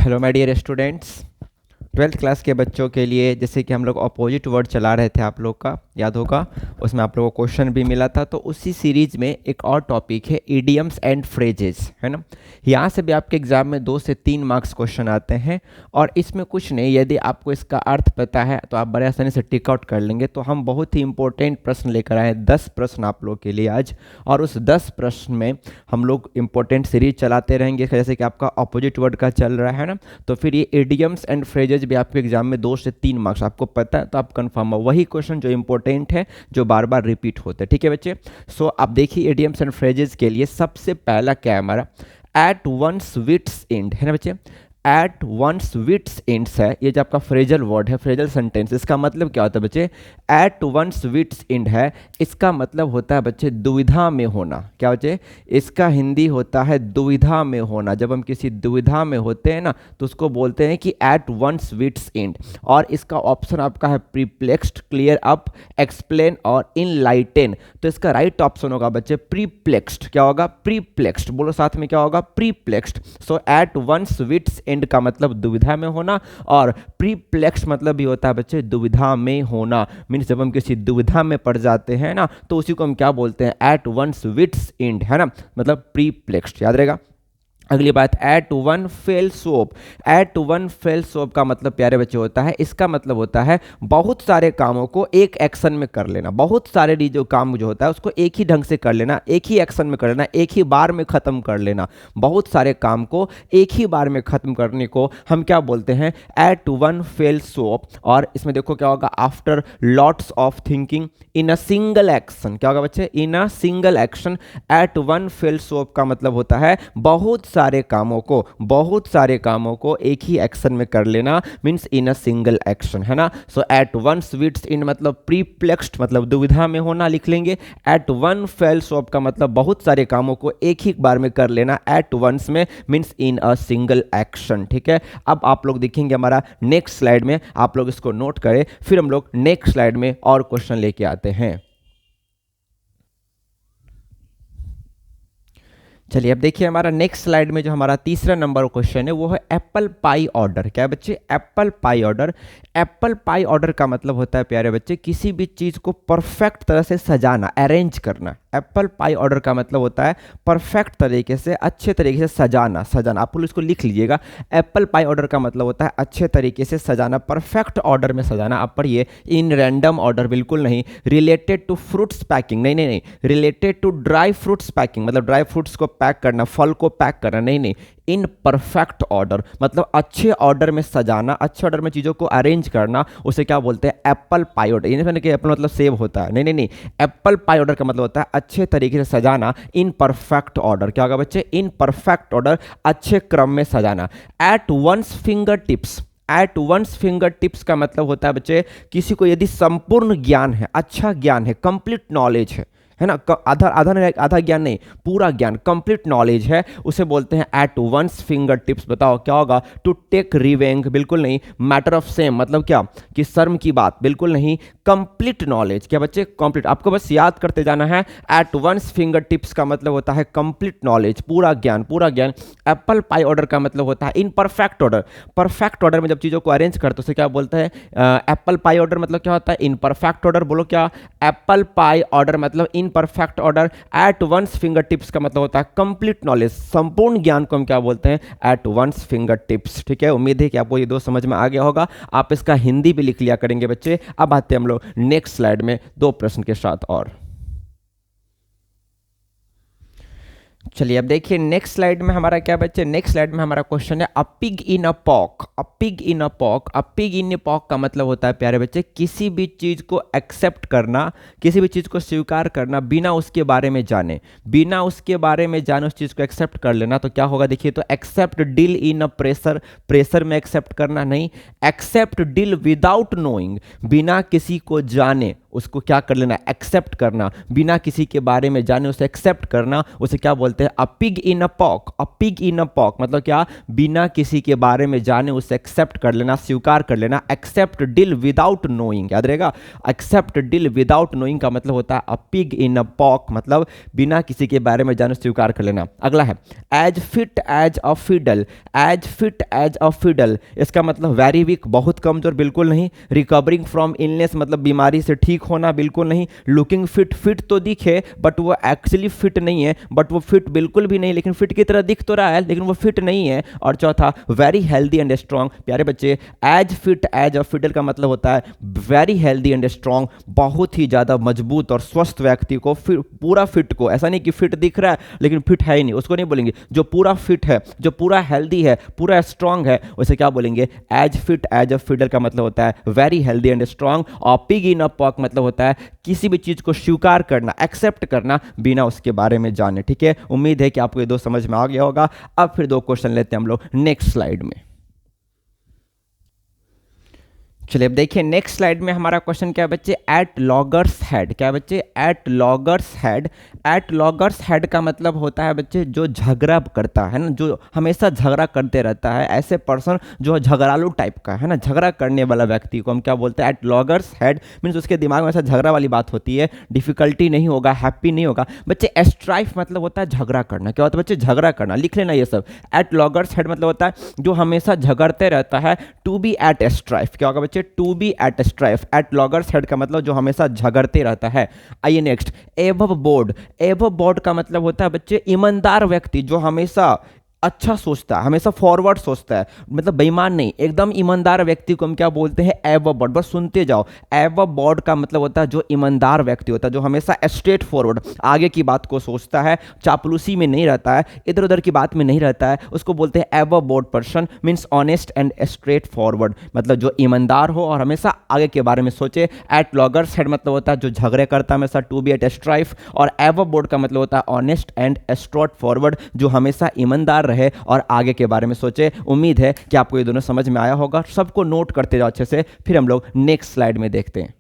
Hello my dear students, twelfth class के बच्चों के लिए जैसे कि हम लोग अपोजिट वर्ड चला रहे थे, आप लोग का याद होगा, उसमें आप लोगों को क्वेश्चन भी मिला था। तो उसी सीरीज में एक और टॉपिक है इडियम्स एंड फ्रेजेस, है ना। यहाँ से भी आपके एग्जाम में 2 से 3 मार्क्स क्वेश्चन आते हैं और इसमें कुछ नहीं, यदि आपको इसका अर्थ पता है तो आप बड़े आसानी से टिक आउट कर लेंगे। तो हम बहुत ही इंपॉर्टेंट प्रश्न लेकर आए हैं, 10 प्रश्न आप लोग के लिए आज, और उस 10 प्रश्न में हम लोग इंपॉर्टेंट सीरीज चलाते रहेंगे। जैसे कि आपका अपोजिट वर्ड का चल रहा है ना, तो फिर ये इडियम्स एंड फ्रेजेज भी आपके एग्जाम में 2 से 3 मार्क्स आपको पता है तो आप कंफर्म हो, वही क्वेश्चन जो इंपॉर्टेंट है, जो बार बार रिपीट होते हैं। ठीक है बच्चे, सो आप देखिए इडियम्स एंड फ्रेजेज के लिए सबसे पहला क्या है हमारा, एट वंस विट्स एंड, है ना बच्चे। एट वंस विट्स एंड्स है, ये जो आपका फ्रेजल वर्ड है, फ्रेजल सेंटेंस, इसका मतलब क्या होता है बच्चे, एट वंस विट्स एंड है, इसका मतलब होता है बच्चे दुविधा में होना। क्या बच्चे, इसका हिंदी होता है दुविधा में होना। जब हम किसी दुविधा में होते हैं ना तो उसको बोलते हैं कि एट वंस विट्स एंड। और इसका ऑप्शन आपका है प्रीप्लेक्स्ड, क्लियर अप, एक्सप्लेन और इनलाइटन। तो इसका राइट ऑप्शन होगा बच्चे प्रीप्लेक्स्ड। क्या होगा, प्रीप्लेक्स्ड, बोलो साथ में क्या होगा, प्रीप्लेक्स्ड। सो एट वंस विट्स एंड का मतलब दुविधा में होना, और प्रीप्लेक्स मतलब भी होता है बच्चे दुविधा में होना। मीन्स जब हम किसी दुविधा में पड़ जाते हैं ना तो उसी को हम क्या बोलते हैं, एट वंस विट्स एंड, है ना, मतलब प्रीप्लेक्स्ड, याद रहेगा। अगली बात, at one fell swoop. At one fell swoop का मतलब प्यारे बच्चे होता है, इसका मतलब होता है बहुत सारे कामों को एक एक्शन में कर लेना। बहुत सारे जो काम जो होता है उसको एक ही ढंग से कर लेना, एक ही एक्शन में कर लेना, एक ही बार में खत्म कर लेना। बहुत सारे काम को एक ही बार में खत्म करने को हम क्या बोलते हैं, एट वन फेल सोप। और इसमें देखो क्या होगा, after lots of thinking in a single action. क्या होगा बच्चे, in a single action. At one fell swoop का मतलब होता है बहुत सारे कामों को एक ही एक्शन में कर लेना, means in a single action, है ना। सो एट वन स्वीट्स इन मतलब प्रीप्लेक्स्ड, मतलब दुविधा में होना लिख लेंगे। एट वन फेल सोप का मतलब बहुत सारे कामों को एक ही बार में कर लेना, एट वंस में means in a single action. ठीक है, अब आप लोग देखेंगे हमारा नेक्स्ट स्लाइड में, आप लोग इसको नोट करें, फिर हम लोग नेक्स्ट स्लाइड में और क्वेश्चन लेके आते हैं। चलिए अब देखिए हमारा नेक्स्ट स्लाइड में जो हमारा तीसरा नंबर क्वेश्चन है वो है एप्पल पाई ऑर्डर। क्या है बच्चे, Apple pie order. Apple pie order का मतलब होता है प्यारे बच्चे किसी भी चीज़ को परफेक्ट तरह से सजाना, अरेंज करना। एप्पल पाई ऑर्डर का मतलब होता है परफेक्ट तरीके से, अच्छे तरीके से सजाना। आप लोग इसको लिख लीजिएगा, एप्पल पाई ऑर्डर का मतलब होता है अच्छे तरीके से सजाना, परफेक्ट ऑर्डर में सजाना। आप पढ़िए, इन रैंडम ऑर्डर बिल्कुल नहीं, रिलेटेड टू फ्रूट्स पैकिंग, नहीं, related to dry fruits packing, मतलब ड्राई फ्रूट्स को पैक करना, फल को पैक करना, नहीं, इन परफेक्ट ऑर्डर, मतलब अच्छे ऑर्डर में सजाना, अच्छे ऑर्डर में चीज़ों को अरेंज करना, उसे क्या बोलते हैं, एप्पल पाई ऑर्डर। ये नहीं कि एप्पल मतलब सेब होता है, नहीं, एप्पल पाई ऑर्डर का मतलब होता है अच्छे तरीके से सजाना, इन परफेक्ट ऑर्डर। क्या होगा बच्चे, इन परफेक्ट ऑर्डर, अच्छे क्रम में सजाना। At one's fingertips. At one's fingertips का मतलब होता है बच्चे किसी को यदि संपूर्ण ज्ञान है, अच्छा ज्ञान है, कंप्लीट नॉलेज है ना, आधा ज्ञान नहीं, पूरा ज्ञान, कंप्लीट नॉलेज है, उसे बोलते हैं एट वंस फिंगर टिप्स। बताओ क्या होगा, टू टेक रिवेंज, बिल्कुल नहीं, मैटर ऑफ सेम, मतलब क्या कि शर्म की बात, बिल्कुल नहीं, कंप्लीट नॉलेज। क्या बच्चे, कंप्लीट, आपको बस याद करते जाना है। एट वंस फिंगर टिप्स का मतलब होता है कंप्लीट नॉलेज, पूरा ज्ञान। एप्पल पाई ऑर्डर का मतलब होता है इन परफेक्ट ऑर्डर। परफेक्ट ऑर्डर में जब चीज़ों को अरेंज करते उसे क्या बोलते हैं, एप्पल पाई ऑर्डर मतलब क्या होता है, इन परफेक्ट ऑर्डर। बोलो क्या, एप्पल पाई ऑर्डर मतलब in perfect order. At one's fingertips का मतलब होता है कंप्लीट नॉलेज, संपूर्ण ज्ञान को हम क्या बोलते हैं, एट वंस फिंगर टिप्स। ठीक है, उम्मीद है कि आपको ये 2 समझ में आ गया होगा, आप इसका हिंदी भी लिख लिया करेंगे बच्चे। अब आते हैं हम लोग नेक्स्ट स्लाइड में 2 प्रश्न के साथ और। चलिए अब देखिए नेक्स्ट स्लाइड में हमारा क्या बच्चे, नेक्स्ट स्लाइड में हमारा क्वेश्चन है a pig in a pock. A pig in a pock. A pig in a pock का मतलब होता है प्यारे बच्चे किसी भी चीज़ को एक्सेप्ट करना, किसी भी चीज़ को स्वीकार करना बिना उसके बारे में जाने, बिना उसके बारे में जाने उस चीज़ को एक्सेप्ट कर लेना। तो क्या होगा देखिए, तो accept deal in a pressure, pressure में एक्सेप्ट करना नहीं, एक्सेप्ट डील विदाउट नोइंग, बिना किसी को जाने उसको क्या कर लेना, एक्सेप्ट करना, बिना किसी के बारे में जाने उसे एक्सेप्ट करना, उसे क्या बोलते हैं, a pig in a pock. A pig in a poke मतलब क्या, बिना किसी के बारे में जाने उसे एक्सेप्ट कर लेना, स्वीकार कर लेना। एक्सेप्ट डील विदाउट नोइंग, याद रहेगा, एक्सेप्ट डील विदाउट नोइंग का मतलब होता है a pig in a poke, मतलब बिना किसी के बारे में जाने स्वीकार कर लेना। अगला है as fit as a fiddle. As fit as a fiddle इसका मतलब वेरी वीक, बहुत कमजोर, बिल्कुल नहीं। रिकवरिंग फ्रॉम इलनेस मतलब बीमारी से ठीक होना, बिल्कुल नहीं। लुकिंग फिट, फिट तो दिखे बट वो एक्चुअली फिट नहीं है, बट वो फिट बिल्कुल भी नहीं, लेकिन फिट की तरह दिख तो रहा है लेकिन वो फिट नहीं है। और चौथा वेरी हेल्दी एंड स्ट्रांग। प्यारे बच्चे, as fit as a fiddle का मतलब होता है वेरी हेल्दी एंड स्ट्रांग, बहुत ही ज़्यादा मजबूत और स्वस्थ व्यक्ति को, पूरा फिट को, ऐसा नहीं कि फिट दिख रहा है लेकिन फिट है ही नहीं, उसको नहीं बोलेंगे। जो पूरा फिट है, जो पूरा हेल्दी है, पूरा स्ट्रांग है, उसे क्या बोलेंगे, as fit as a fiddle का मतलब होता है वेरी हेल्दी एंड स्ट्रांग। और पिग इन अ पॉक मतलब होता है किसी भी चीज को स्वीकार करना, एक्सेप्ट करना बिना उसके बारे में जाने। ठीक है, उम्मीद है कि आपको ये दो समझ में आ गया होगा। अब फिर दो क्वेश्चन लेते हैं हम लोग नेक्स्ट स्लाइड में। चलिए अब देखिए नेक्स्ट स्लाइड में हमारा क्वेश्चन क्या है बच्चे, एट लॉगर्स हेड। क्या है बच्चे, at loggerheads. At loggerheads का मतलब होता है बच्चे जो झगड़ा करता है ना, जो हमेशा झगड़ा करते रहता है, ऐसे पर्सन जो झगड़ालू टाइप का है ना, झगड़ा करने वाला व्यक्ति को हम क्या बोलते हैं, एट लॉगर्स हेड। मीन्स उसके दिमाग में ऐसा झगड़ा वाली बात होती है, डिफिकल्टी नहीं होगा, हैप्पी नहीं होगा। बच्चे स्ट्राइफ मतलब होता है झगड़ा करना। क्या होता है बच्चे, झगड़ा करना, लिख लेना ये सब। एट लॉगर्स हेड मतलब होता है जो हमेशा झगड़ते रहता है। टू बी एट स्ट्राइफ, क्या होगा बच्चे, to be at strife. At loggerheads का मतलब जो हमेशा झगड़ते रहता है। आइए next, above board. Above board का मतलब होता है बच्चे ईमानदार व्यक्ति जो हमेशा अच्छा सोचता है, हमेशा फॉरवर्ड सोचता है, मतलब बेईमान नहीं, एकदम ईमानदार व्यक्ति को हम क्या बोलते हैं, एबव बोर्ड। बस सुनते जाओ, एबव बोर्ड का मतलब होता है जो ईमानदार व्यक्ति होता है, जो हमेशा स्ट्रेट फॉरवर्ड, आगे की बात को सोचता है, चापलूसी में नहीं रहता है, इधर उधर की बात में नहीं रहता है, उसको बोलते हैं above board person. Means honest and straight forward, मतलब जो ईमानदार हो और हमेशा आगे के बारे में सोचे। एट लॉगर्स हेड मतलब होता है जो झगड़े करता है हमेशा, टू बी एट स्ट्राइफ। और एबव बोर्ड का मतलब होता है ऑनेस्ट एंड स्ट्रेट फॉरवर्ड, जो हमेशा ईमानदार रहे और आगे के बारे में सोचे। उम्मीद है कि आपको ये दोनों समझ में आया होगा। सबको नोट करते जाओ अच्छे से, फिर हम लोग नेक्स्ट स्लाइड में देखते हैं।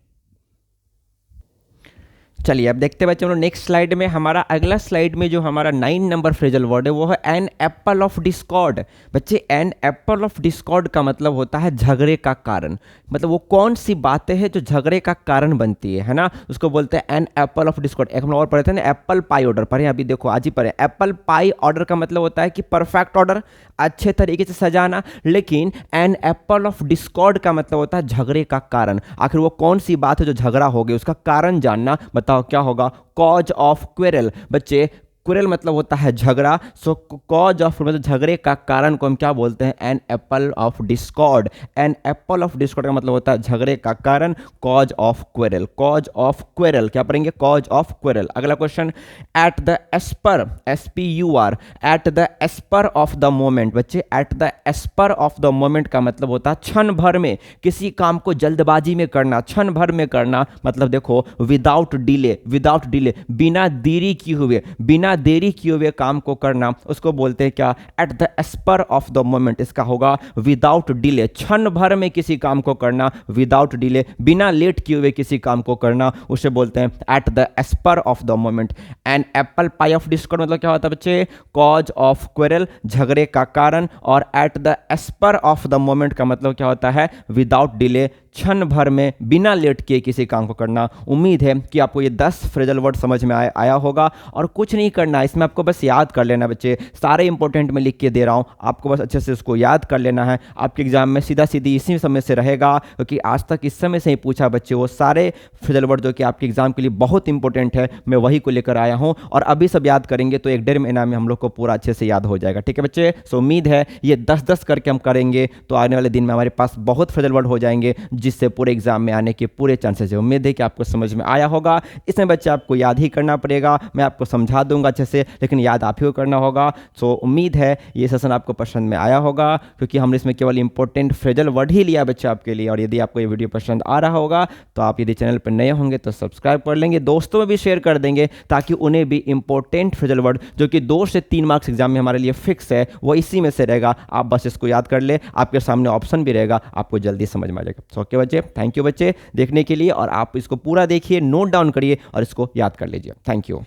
चलिए अब देखते हैं बच्चे हम लोग नेक्स्ट स्लाइड में। हमारा अगला स्लाइड में जो हमारा 9 नंबर फ्रेजल वर्ड है वो है एन एप्पल ऑफ डिस्कॉर्ड। बच्चे एन एप्पल ऑफ डिस्कॉर्ड का मतलब होता है झगड़े का कारण, मतलब वो कौन सी बातें हैं जो झगड़े का कारण बनती है ना, उसको बोलते हैं एन एप्पल ऑफ डिस्कॉर्ड। एक हम लोग और पढ़े थे ना, एप्पल पाई ऑर्डर पढ़े, अभी देखो आज ही पढ़े। एप्पल पाई ऑर्डर का मतलब होता है कि परफेक्ट ऑर्डर, अच्छे तरीके से सजाना। लेकिन एन एप्पल ऑफ डिस्कॉर्ड का मतलब होता है झगड़े का कारण। आखिर वो कौन सी बात है जो झगड़ा हो गया, उसका कारण जानना। बताओ क्या होगा, कॉज ऑफ क्वेरल। बच्चे क्वेरल मतलब होता है झगड़ा, सो कॉज ऑफ मतलब झगड़े का कारण को हम क्या बोलते हैं, an apple of discord. An apple of discord का मतलब होता है झगड़े का कारण, cause of quarrel. Cause of quarrel क्या पढ़ेंगे, कॉज ऑफ क्वेरल। अगला question, at the spur, SPUR, at the spur of the moment. बच्चे at the spur of the moment का मतलब होता है क्षण भर में, किसी काम को जल्दबाजी में करना, क्षण भर में करना। मतलब देखो विदाउट डिले, विदाउट डिले, बिना देरी किए हुए, बिना देरी किए हुए काम को करना, उसको बोलते हैं क्या, eight the spur of the moment. इसका होगा विदाउट डिले, क्षण भर में किसी काम को करना, विदाउट डिले, बिना लेट किए हुए किसी काम को करना, उसे बोलते हैं eight the spur of the moment. And apple pie of Discord मतलब क्या होता है बच्चे, कॉज ऑफ क्वेरल, झगड़े का कारण। और eight the spur of the moment का मतलब क्या होता है, विदाउट डिले, क्षण भर में बिना लेट किए किसी काम को करना। उम्मीद है कि आपको ये 10 फ्रेजल वर्ड समझ में आया होगा। और कुछ नहीं करना, इसमें आपको बस याद कर लेना बच्चे, सारे इंपॉर्टेंट में लिख के दे रहा हूँ, आपको बस अच्छे से उसको याद कर लेना है। आपके एग्जाम में सीधा सीधी इसी समय से रहेगा, क्योंकि आज तक इस समय से ही पूछा बच्चे, वो सारे फ्रेजल वर्ड जो कि आपके एग्जाम के लिए बहुत इंपॉर्टेंट है, मैं वही को लेकर आया हूँ। और अभी सब याद करेंगे तो 1-1.5 महीना में हम लोग को पूरा अच्छे से याद हो जाएगा। ठीक है बच्चे, सो उम्मीद है ये 10-10 करके हम करेंगे तो आने वाले दिन में हमारे पास बहुत फ्रेजल वर्ड हो जाएंगे, जिससे पूरे एग्जाम में आने के पूरे चांसेस है। उम्मीद है कि आपको समझ में आया होगा। इसमें बच्चे आपको याद ही करना पड़ेगा, मैं आपको समझा दूंगा अच्छे से, लेकिन याद आप ही को करना होगा। सो उम्मीद है ये सेशन आपको पसंद में आया होगा, क्योंकि हमने इसमें केवल इंपॉर्टेंट फ्रेजल वर्ड ही लिया बच्चा आपके लिए। और यदि आपको ये वीडियो पसंद आ रहा होगा तो आप यदि चैनल पर नए होंगे तो सब्सक्राइब कर लेंगे, दोस्तों में भी शेयर कर देंगे, ताकि उन्हें भी इंपॉर्टेंट फ्रेजल वर्ड जो कि 2 से 3 मार्क्स एग्जाम में हमारे लिए फिक्स है वो इसी में से रहेगा। आप बस इसको याद कर ले, आपके सामने ऑप्शन भी रहेगा, आपको जल्दी समझ में आ जाएगा। सो ओके बच्चे, थैंक यू बच्चे देखने के लिए, और आप इसको पूरा देखिए, नोट डाउन करिए और इसको याद कर लीजिए। Thank you.